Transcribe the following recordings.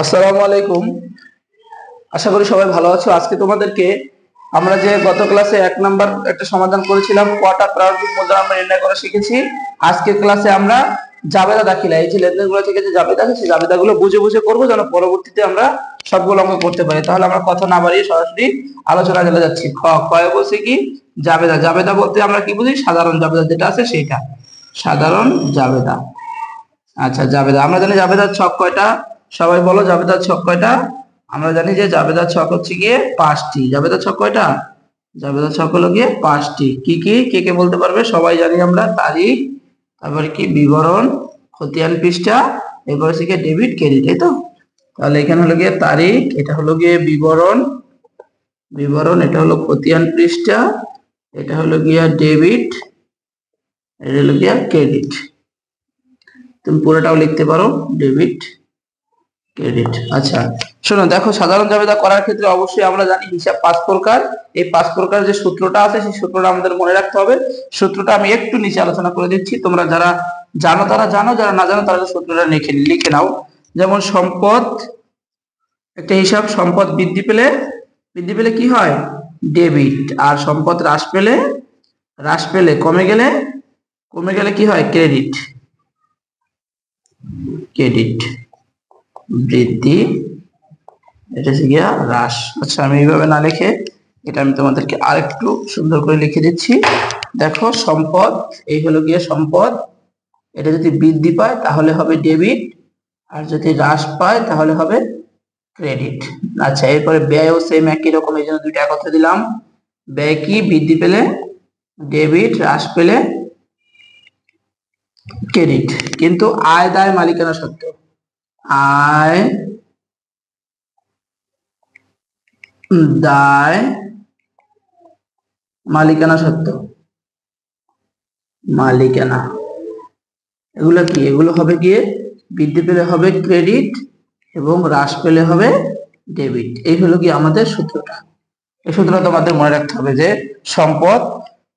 আসসালামু আলাইকুম। আশা করি সবাই ভালো আছো। আজকে তোমাদেরকে আমরা যে গত ক্লাসে 1 নাম্বার একটা সমাধান করেছিলাম, কোয়াটা প্রারম্ভিক মুদ্রা আমরা নির্ণয় করা শিখেছি। আজকের ক্লাসে আমরা জাবেদা দাখিলা, এই যে লেনদেনগুলো থেকে যে জাবেদা আছে সেই জাবেদাগুলো বুঝে বুঝে করবো, যেন পরবর্তীতে আমরা সবগুলো অঙ্ক করতে পারি। তাহলে আমরা কথা না বাড়িয়ে সরাসরি আলোচনা চলে যাচ্ছি। কয়ে বলছি কি, জাবেদা। জাবেদা বলতে আমরা কি বুঝি? সাধারণ জাবেদা যেটা আছে সেইটা, সাধারণ জাবেদা। আচ্ছা, জাবেদা আমরা জানি জাবেদার ছক কয়টা? সবাই বলো, জাবেদার ছক কয়টা? আমরা জানি যে জাবেদার ছক হচ্ছে গিয়ে 5টি। জাবেদার ছক কয়টা? জাবেদার ছক হলো গিয়ে 5টি। কি কি, কে কে বলতে পারবে? সবাই জানি আমরা তারিখ, তারপরে কি বিবরণ, খতিয়ান পৃষ্ঠা, এরপর হচ্ছে গিয়ে ডেবিট ক্রেডিট, এই তো। তাহলে এখানে হলো গিয়ে তারিখ, এটা হলো গিয়ে বিবরণ, এটা হলো খতিয়ান পৃষ্ঠা, এটা হলো গিয়া ডেবিট, এটা হলো গিয়া ক্রেডিট। তুমি পুরোটাও লিখতে পারো, ডেবিট ক্রেডিট। আচ্ছা শোনো, দেখো সাধারণ জাবেদা করার ক্ষেত্রে অবশ্যই আমরা জানি হিসাব 5 প্রকার। এই 5 প্রকার যে সূত্রটা আছে সেই সূত্রটা আমাদের মনে রাখতে হবে। সূত্রটা আমি একটু নিচে আলোচনা করে দিচ্ছি, তোমরা যারা জানো তারা জানো, যারা না জানো তারা সূত্রটা লিখে নাও। যেমন সম্পদ, একটা হিসাব, সম্পদ বৃদ্ধি পেলে কি হয়? ডেবিট। আর সম্পদ হ্রাস পেলে কমে গেলে কি হয়? ক্রেডিট। বৃদ্ধি, এটা হচ্ছে গিয়া হ্রাস। আচ্ছা, আমি এইভাবে না লিখে এটা আমি তোমাদেরকে আরেকটু সুন্দর করে লিখে দিচ্ছি। দেখো, সম্পদ, এই হলো গিয়া সম্পদ, এটা যদি বৃদ্ধি পায় তাহলে হবে ডেবিট, আর যদি হ্রাস পায় তাহলে হবে ক্রেডিট। আচ্ছা, এরপরে ব্যয়ও সেম একই রকম, এই জন্য দুইটা একত্রে দিলাম। ব্যয় কি? বৃদ্ধি পেলে ডেবিট, হ্রাস পেলে ক্রেডিট। কিন্তু আয় দায় মালিকানা সত্ত্ব, আয় দায় মালিকানা সত্ত্ব, মালিকানা, এগুলো কি? এগুলো হবে গিয়ে বৃদ্ধি পেলে হবে ক্রেডিট এবং হ্রাস পেলে হবে ডেবিট। এই হলো কি আমাদের সূত্রটা। এই সূত্রটা তোমাদের মনে রাখতে হবে যে সম্পদ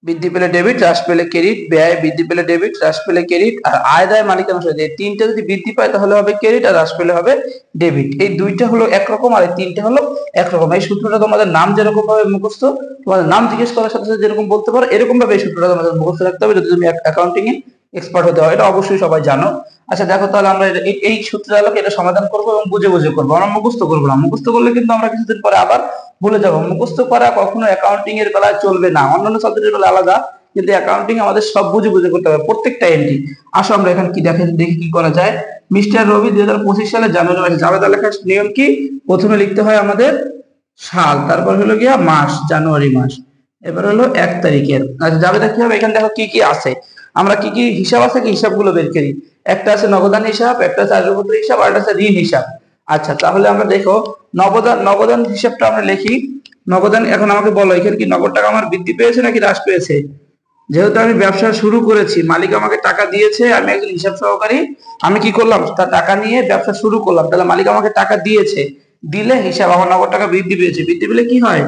বৃদ্ধি পেলে ডেবিট, হ্রাস পেলে ক্রেডিট, ব্যয় বৃদ্ধি পেলে ডেবিট, হ্রাস পেলে ক্রেডিট, আর আয় দায় মালিকানা সত্ত্ব, এই তিনটা যদি বৃদ্ধি পায় তাহলে হবে ক্রেডিট, আর হ্রাস পেলে হবে ডেবিট। এই দুইটা হলো একরকম আর এই তিনটা হলো একরকম। এই সূত্রটা তোমাদের নাম যেরকম ভাবে মুখস্থ, তোমাদের নাম জিজ্ঞেস করার সাথে সাথে যেরকম বলতে পারো এরকম ভাবে এই সূত্রটা তোমাদের মুখস্থ রাখতে হবে যদি তুমি অ্যাকাউন্টিং এ এক্সপার্ট হতে হয়। এটা অবশ্যই সবাই জানো। আচ্ছা দেখো, তাহলে আমরা এই সূত্রের আলোকে এটা সমাধান করবো এবং বুঝে বুঝে করবো, আমরা মুখস্থ করবো না। মুখস্থ করলে কিন্তু আমরা কিছুদিন পরে আবার ভুলে যাবো। মুখস্থ করা কখনো অ্যাকাউন্টিং এর বেলায় চলবে না, অন্যান্য সাবজেক্টের বেলায় আলাদা, কিন্তু অ্যাকাউন্টিং আমাদের সব বুঝে বুঝে করতে হবে, প্রত্যেকটা এন্ট্রি। আসো আমরা এখানে কি দেখি কি করা যায়। মিস্টার রবি 2025 সালে জানুয়ারি মাসে, জাবেদা লেখার নিয়ম কি? প্রথমে লিখতে হয় আমাদের সাল, তারপর হলো গিয়া মাস, জানুয়ারি মাস, এবার হলো 1 তারিখের। আচ্ছা, জাবেদা কি হবে? এখানে দেখো কি কি আছে, আমরা কি কি হিসাব আছে কি হিসাবগুলো বের করি। একটা আছে নগদান হিসাব, একটা আছে আসবাবপত্র হিসাব, আর একটা আছে ঋণ হিসাব। আচ্ছা, তাহলে আমরা দেখো নগদান হিসাবটা আমরা লিখি। নগদান, এখন আমাকে বলো এখানে কি নগদ টাকা আমার বৃদ্ধি পেয়েছে নাকি হ্রাস পেয়েছে? যেহেতু আমি ব্যবসা শুরু করেছি, মালিক আমাকে টাকা দিয়েছে, আমি একজন হিসাব সহকারী, আমি কি করলাম? তার টাকা নিয়ে ব্যবসা শুরু করলাম, তাহলে মালিক আমাকে টাকা দিয়েছে, দিলে হিসাব আমার নগদ টাকা বৃদ্ধি পেয়েছে। বৃদ্ধি পেলে কি হয়?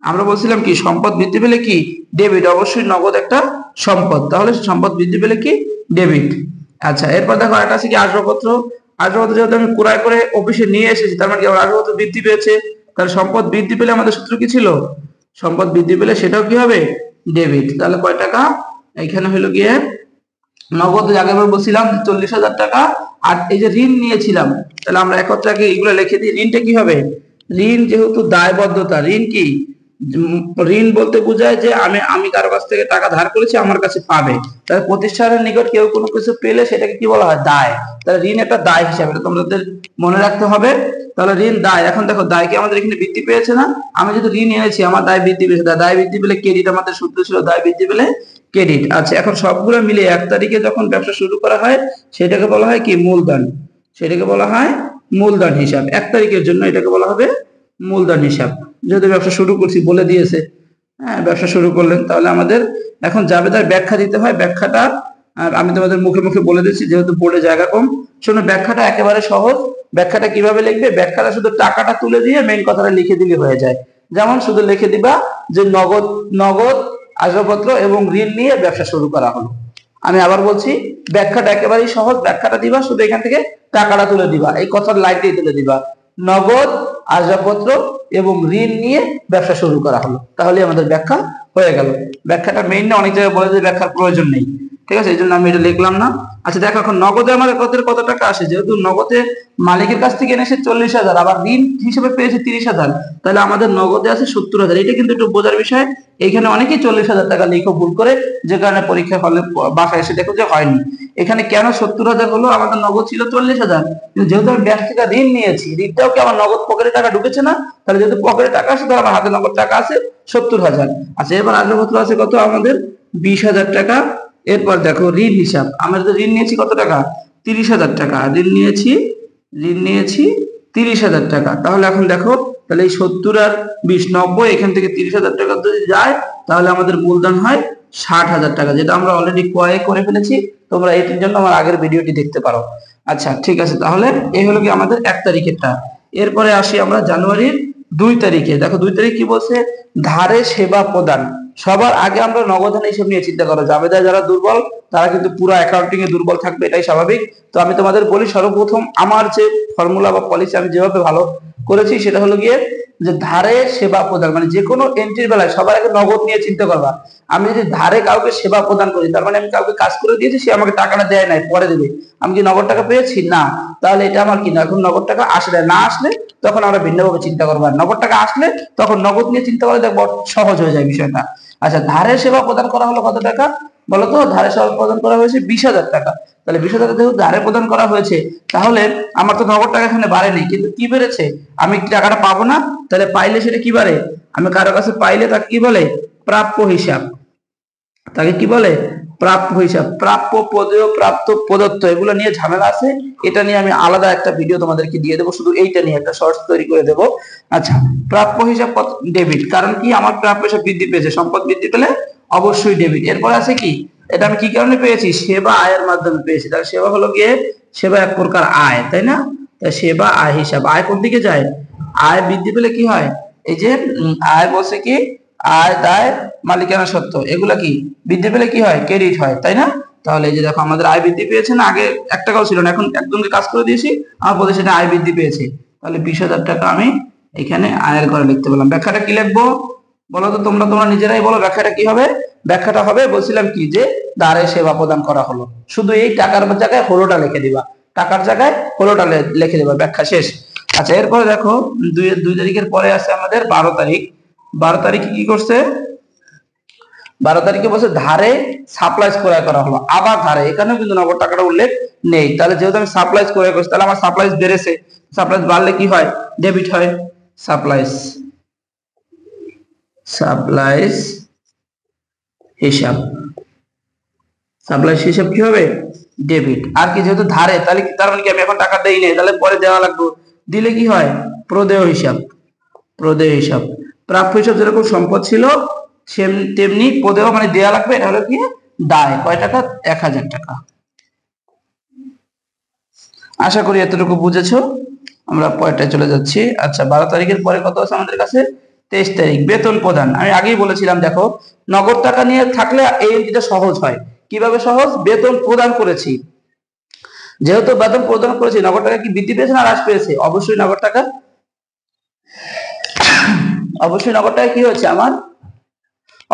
আমরা বলছিলাম কি সম্পদ বৃদ্ধি পেলে কি ডেবিট। অবশ্যই নগদ একটা সম্পদ, তাহলে সম্পদ বৃদ্ধি পেলে কি ডেবিট। আচ্ছা, এরপর দেখো একটা আছে কি আসবাবপত্র। আসবাবপত্র যেহেতু আমি ক্রয় করে অফিসে নিয়ে এসেছি, তার মানে কি আমার আসবাবপত্র বৃদ্ধি পেয়েছে। তাহলে সম্পদ বৃদ্ধি পেলে আমাদের সূত্র কি ছিল? সম্পদ বৃদ্ধি পেলে সেটাও কি হবে? ডেবিট। তাহলে কয় টাকা? এখানে হলো গিয়ে নগদ, আগেবার বলছিলাম 40,000 টাকা, আর এই যে ঋণ নিয়েছিলাম, তাহলে আমরা একত্রে আগে এগুলো লিখে দিই। ঋণটা কি হবে? ঋণ যেহেতু দায়বদ্ধতা, ঋণ কি? ঋণ বলতে বোঝায় যে আমি কারো কাছ থেকে টাকা ধার করেছি, আমার কাছে পাবে। তাহলে প্রতিষ্ঠানের নিকট কেউ কোনো কিছু পেলে সেটাকে কি বলা হয়? দায়। তাহলে ঋণ একটা দায় হিসাবে, এটা তোমাদের মনে রাখতে হবে। তাহলে ঋণ দায়। এখন দেখো দায় কি আমাদের এখানে বৃদ্ধি পেয়েছে না? আমি যদি ঋণ এনেছি, আমার দায় বৃদ্ধি পেয়েছে, দায় বৃদ্ধি পেলে ক্রেডিট, আমাদের সূত্র ছিল দায় বৃদ্ধি পেলে ক্রেডিট। আচ্ছা, এখন সবগুলো মিলে 1 তারিখে যখন ব্যবসা শুরু করা হয় সেটাকে বলা হয় কি? মূলধন। সেটাকে বলা হয় মূলধন হিসাব। 1 তারিখের জন্য এটাকে বলা হবে মূলধন হিসাব। যেহেতু ব্যবসা শুরু করছি বলে দিয়েছে, হ্যাঁ, ব্যবসা শুরু করলেন, তাহলে আমাদের এখন জাবেদার ব্যাখ্যা দিতে হয়। ব্যাখ্যাটা আর আমি তোমাদের মুখে মুখে বলে দিচ্ছি, যেহেতু বোর্ডে জায়গা কম। শোনো, ব্যাখ্যাটা একেবারে সহজ। ব্যাখ্যাটা কিভাবে লিখবে? ব্যাখ্যাটা শুধু টাকাটা তুলে দিয়ে মেইন কথাটা লিখে দিলে হয়ে যায়। যেমন শুধু লিখে দিবা যে নগদ আসবাবপত্র এবং ঋণ নিয়ে ব্যবসা শুরু করা হলো। আমি আবার বলছি, ব্যাখ্যাটা একেবারেই সহজ। ব্যাখ্যাটা দিবা, শুধু এখান থেকে টাকাটা তুলে দিবা, এই কথার লাইনটাই তুলে দিবা। নগদ, আসবাবপত্র এবং ঋণ নিয়ে ব্যবসা শুরু করা হলো। তাহলে আমাদের ব্যাখ্যা হয়ে গেল। ব্যাখ্যাটা মেইন না, অনেক জায়গায় বলে যে ব্যাখ্যার প্রয়োজন নেই, ঠিক আছে, এই জন্য আমি এটা লিখলাম না। আচ্ছা দেখো, এখন নগদে আমাদের কত টাকা আসে, যেহেতু নগদে মালিকের কাছ থেকে এনেছে 40,000, আবার ঋণ হিসেবে পেয়েছে 30,000, তাহলে আমাদের নগদে আছে 70,000। এটা কিন্তু একটু বোঝার বিষয়। এখানে অনেকেই 40,000 টাকা লিখো ভুল করে, যে কারণে পরীক্ষা হলে বাসায় এসে দেখো যে হয়নি। এখানে কেন 70,000 হলো, আমাদের নগদ ছিল 40,000, কিন্তু যেহেতু আমি ব্যাংক থেকে ঋণ নিয়েছি, ঋণটাও কি আমার নগদ পকেটে টাকা ঢুকেছে না? তাহলে যেহেতু পকেটে টাকা আছে, তাহলে আমার হাতে নগদ টাকা আছে 70,000। আচ্ছা এবার আসবাবপত্র আছে কত, আমাদের 20,000 টাকা। এরপর দেখো ঋণ হিসাব, আমরা তো ঋণ নিয়েছি কত টাকা, 30,000 টাকা ঋণ নিয়েছি 30,000 টাকা। তাহলে এখন দেখো, তাহলে এই 70 আর 20 90, এখান থেকে 30,000 টাকা যদি যায়, তাহলে আমাদের মূলধন হয় 60,000 টাকা, যেটা আমরা অলরেডি ক্রয় করে ফেলেছি। তোমরা এটির জন্য আমার আগের ভিডিওটি দেখতে পারো। আচ্ছা ঠিক আছে, তাহলে এই হলো কি আমাদের 1 তারিখেরটা। এরপরে আসি আমরা জানুয়ারির 2 তারিখে। দেখো 2 তারিখ কি বলছে, ধারে সেবা প্রদান। সবার আগে আমরা নগদান হিসেব নিয়ে চিন্তা করো, জাবেদায় যারা দুর্বল তারা কিন্তু পুরো অ্যাকাউন্টিং এ দুর্বল থাকবে, এটাই স্বাভাবিক। তো আমি তোমাদের বলি, সর্বপ্রথম আমার যে ফর্মুলা বা পলিসি আমি যেভাবে ভালো করেছি, সেটা হলো গিয়ে যে ধারে সেবা প্রদান, মানে যে কোনো এন্ট্রির বেলায় সবার আগে নগদ নিয়ে চিন্তা করবা। আমি যদি ধারে কাউকে সেবা প্রদান করি, তার মানে আমি কাউকে কাজ করে দিয়েছি, সে আমাকে টাকাটা দেয় নাই, পরে দেবে, আমি কি নগদ টাকা পেয়েছি না? তাহলে এটা আমার কি না, এখন নগদ টাকা আসলে না আসলে তখন আমরা ভিন্নভাবে চিন্তা করবো। আর নগদ টাকা আসলে তখন নগদ নিয়ে চিন্তা করে দেখবো সহজ হয়ে যায় বিষয়টা। আচ্ছা ধারে সেবা প্রদান করা হলো কত টাকা বলতো, ধারে সেবা প্রদান করা হয়েছে 20,000 টাকা। তাহলে 20,000 টাকা যেহেতু ধারে প্রদান করা হয়েছে, তাহলে আমার তো নগদ টাকা এখানে বাড়েনি, কিন্তু কি বেড়েছে, আমি টাকাটা পাবো না, তাহলে পাইলে সেটা কি বাড়ে, আমি কারো কাছে পাইলে তাকে কি বলে, প্রাপ্য হিসাব। তাকে কি বলে, প্রাপ্য হিসাব। প্রাপ্য, পদেয়, প্রাপ্ত, প্রদত্ত, এগুলো নিয়ে ঝামেলা আছে, এটা নিয়ে আমি আলাদা একটা ভিডিও তোমাদেরকে দিয়ে দেবো, শুধু এইটা নিয়ে একটা শর্টস তৈরি করে দেবো। আচ্ছা প্রাপ্য হিসাব ডেবিট, কারণ কি আমার প্রাপ্য হিসাব বৃদ্ধি পেয়েছে, সম্পদ বৃদ্ধি পেলে অবশ্যই ডেবিট। এরপর আছে কি, এটা আমি কি কারণে পেয়েছি, সেবা আয়ের মাধ্যমে পেয়েছি। তাহলে সেবা হলো গিয়ে, সেবা এক প্রকার আয়, তাই না? তাই সেবা আয় হিসাব, আয় কোন দিকে যায়, আয় বৃদ্ধি পেলে কি হয়, এই যে আয় বলছে কি, আয় দায় মালিকানা সত্ত্ব, এগুলা কি বৃদ্ধি পেলে কি হয়, ক্রেডিট হয়, তাই না? তাহলে এই যে দেখো, আমাদের আয় বৃদ্ধি পেয়েছে না, আগে 1 টাকাও ছিল না, এখন একজনকে কাজ করে দিয়েছি, আমার বলতে সেটা আয় বৃদ্ধি পেয়েছে। তাহলে 20,000 টাকা আমি এখানে আয়ের ঘরে লিখতে পেলাম। ব্যাখ্যাটা কি লিখবো বলো তো, তোমরা নিজেরাই বলো ব্যাখ্যাটা কি হবে। ব্যাখ্যাটা হবে, বলছিলাম কি, যে ধারে সেবা প্রদান করা হলো, শুধু এই টাকার জায়গায় হলোটা লিখে দিবা, টাকার জায়গায় হলোটা লিখে দিবা, ব্যাখ্যা শেষ। আচ্ছা এরপরে দেখো, 2 তারিখের পরে আছে আমাদের 12 তারিখ। 12 তারিখে কি করছে, 12 তারিখে বলছে ধারে সাপ্লাইজ ক্রয় করা হলো। আবার ধারে, এখানেও কিন্তু নগদ টাকাটা উল্লেখ নেই। তাহলে যেহেতু আমি সাপ্লাইজ ক্রয় করছি, তাহলে আমার সাপ্লাইজ বেড়েছে, সাপ্লাইজ বাড়লে কি হয়, ডেবিট হয়। সাপ্লাইজ হিসাব, সাপ্লাইজ হিসাব কি হবে, ডেবিট। আর কি, যেহেতু ধারে, তাহলে তার মানে কি, আমি এখন টাকা দেই নাই, তাহলে পরে দেওয়া লাগবে, দিলে কি হয়, প্রদেয় হিসাব। প্রাপ্য হিসাব, যেরকম সম্পদ ছিল তেমনি প্রদেয় মানে দেয়া লাগবে, এটা হলো কি দায়। কয় টাকা, 1,000 টাকা। আশা করি এতটুকু বুঝেছো। আমরা পরেরটায় চলে যাচ্ছি। আচ্ছা 12 তারিখের পরে কত আছে আমাদের কাছে, 23 তারিখ, বেতন প্রদান। আমি আগেই বলেছিলাম, দেখো নগদ টাকা নিয়ে থাকলে এই এন্ট্রিটা সহজ হয়। কিভাবে সহজ, বেতন প্রদান করেছি, যেহেতু বেতন প্রদান করেছি, নগদ টাকা কি বৃদ্ধি পেয়েছে না হ্রাস পেয়েছে, অবশ্যই নগদ টাকা কি হয়েছে আমার,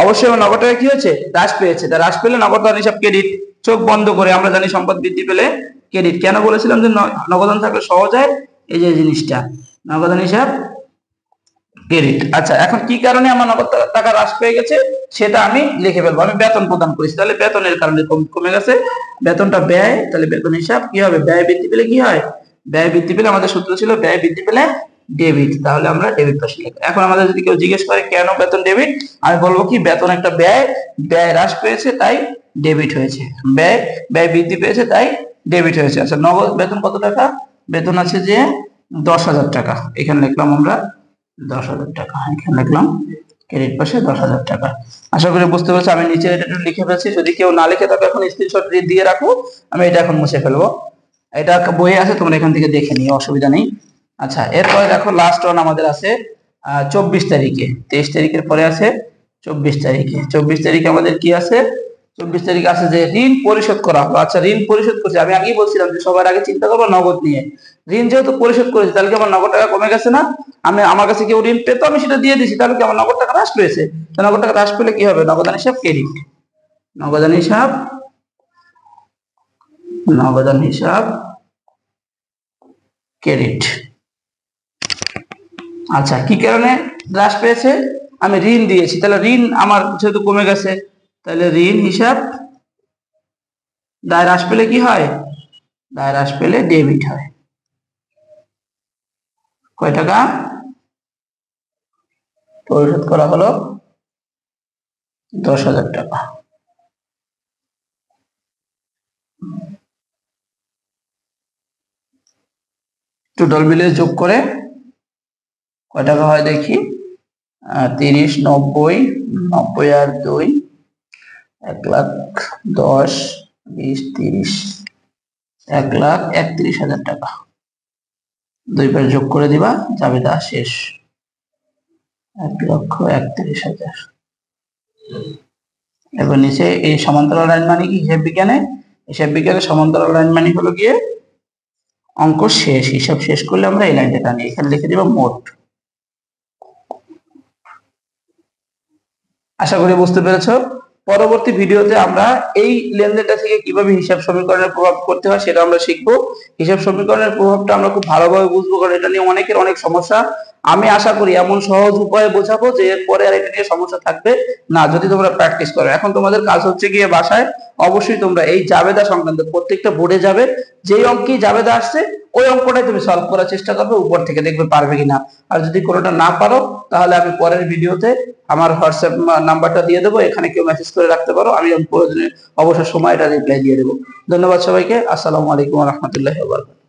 অবশ্যই আমার নগদ টাকা কি হয়েছে, হ্রাস পেয়েছে। তা হ্রাস পেলে নগদান হিসাব ক্রেডিট, চোখ বন্ধ করে। আমরা জানি সম্পদ বৃদ্ধি পেলে ক্রেডিট। কেন বলেছিলাম যে নগদান থাকলে সহজ হয়, এই যে জিনিসটা, নগদান হিসাব ক্রেডিট। আচ্ছা এখন কি কারণে আমার নগদ টাকা হ্রাস পেয়ে গেছে, সেটা আমি লিখে ফেলবো। আমি বেতন প্রদান করেছি, তাহলে বেতনের কারণে কমে গেছে, বেতনটা ব্যয়, তাহলে বেতন হিসাব কি হবে, ব্যয় বৃদ্ধি পেলে কি হয়, ব্যয় বৃদ্ধি পেলে, আমাদের সূত্র ছিল ব্যয় বৃদ্ধি পেলে ডেবিট, তাহলে আমরা ডেবিট পাশে লিখব। এখন আমাদের যদি কেউ জিজ্ঞেস করে কেন বেতন ডেবিট, আমি বলবো কি, বেতন একটা ব্যয়, ব্যয় হ্রাস পেয়েছে তাই ডেবিট হয়েছে, ব্যয় বৃদ্ধি পেয়েছে তাই ডেবিট হয়েছে। আচ্ছা নগদ বেতন কত টাকা, বেতন আছে যে 10,000 টাকা, এখানে লিখলাম আমরা 10,000 টাকা, এখানে লিখলাম ক্রেডিট পাশে 10,000 টাকা। আশা করি বুঝতে পেরেছো। আমি নিচে এটা একটু লিখে ফেলছি, যদি কেউ না লিখে থাকে এখন স্ক্রিনশট দিয়ে রাখো, আমি এটা এখন মুছে ফেলবো। এটা বইয়ে আছে, তোমরা এখান থেকে দেখে নিও, অসুবিধা নেই। আচ্ছা এরপরে দেখো লাস্ট ওয়ান আমাদের আছে 24 তারিখে। 23 তারিখের পরে আছে 24 তারিখে। 24 তারিখে আমাদের কি আছে, 24 তারিখ আছে যে ঋণ পরিশোধ করা হলো। আচ্ছা, ঋণ পরিশোধ করছি, আমি আগেই বলছিলাম যে সবার আগে চিন্তা করবো নগদ নিয়ে। ঋণ যেহেতু পরিশোধ করেছি, তাহলে কি আমার নগদ টাকা কমে গেছে না? আমার কাছে কেউ ঋণ পেতো, আমি সেটা দিয়ে দিছি, তাহলে কি আমার নগদ টাকা হ্রাস পেয়েছে? নগদ টাকা হ্রাস পেলে কি হবে? নগদান হিসাব ক্রেডিট। নগদান হিসাব ক্রেডিট। আচ্ছা, কি কারণে হ্রাস পেয়েছে? আমি ঋণ দিয়েছি, তাহলে ঋণ আমার যেহেতু কমে গেছে, তাহলে ঋণ হিসাব দায় হ্রাস পেলে কি হয়? দায় হ্রাস পেলে ডেবিট হয়। কয় টাকা পরিশোধ করা হলো? 10,000 টাকা। টোটাল বিলে যোগ করে কয় টাকা হয় দেখি। 30, 90, 90 আর 2, 1,10,000, 20, 30, 1,31,000 টাকা। 2 পাশে যোগ করে দিবা, জাবেদা শেষ। 1,31,000। এবার নিচে এই সমান্তরাল লাইন মানে কি? হিসাব বিজ্ঞানে সমান্তরাল লাইন মানে হলো গিয়ে অঙ্ক শেষ, হিসাব শেষ করলে আমরা এই লাইনটা টানি, এখানে লিখে দিব মোট। আশা করি বুঝতে পেরেছো। পরবর্তী ভিডিওতে আমরা এই লেনদেনটা থেকে কিভাবে হিসাব সমীকরণের প্রভাব করতে হয় সেটা আমরা শিখবো। হিসাব সমীকরণের প্রভাবটা আমরা খুব ভালোভাবে বুঝবো, কারণ এটা নিয়ে অনেকের অনেক সমস্যা। আমি আশা করি এমন সহজ উপায়ে বোঝাবো যে এরপরে আর এটা নিয়ে সমস্যা থাকবে না, যদি তোমরা প্র্যাকটিস করো। এখন তোমাদের কাজ হচ্ছে গিয়ে বাসায় অবশ্যই তোমরা এই জাবেদা সংক্রান্ত প্রত্যেকটা বোর্ডে যাবে, যেই অঙ্কে জাবেদা আসছে ওই অঙ্কটাই তুমি সলভ করার চেষ্টা করবে, উপর থেকে দেখবে পারবে কিনা। আর যদি কোনোটা না পারো, তাহলে আমি পরের ভিডিওতে আমার হোয়াটসঅ্যাপ নাম্বারটা দিয়ে দেবো, এখানে কেউ মেসেজ করে রাখতে পারো, আমি প্রয়োজনে অবসর সময় এটা রিপ্লাই দিয়ে দেবো। ধন্যবাদ সবাইকে। আসসালামু আলাইকুম ওয়া রাহমাতুল্লাহি ওয়া বারাকাতুহু।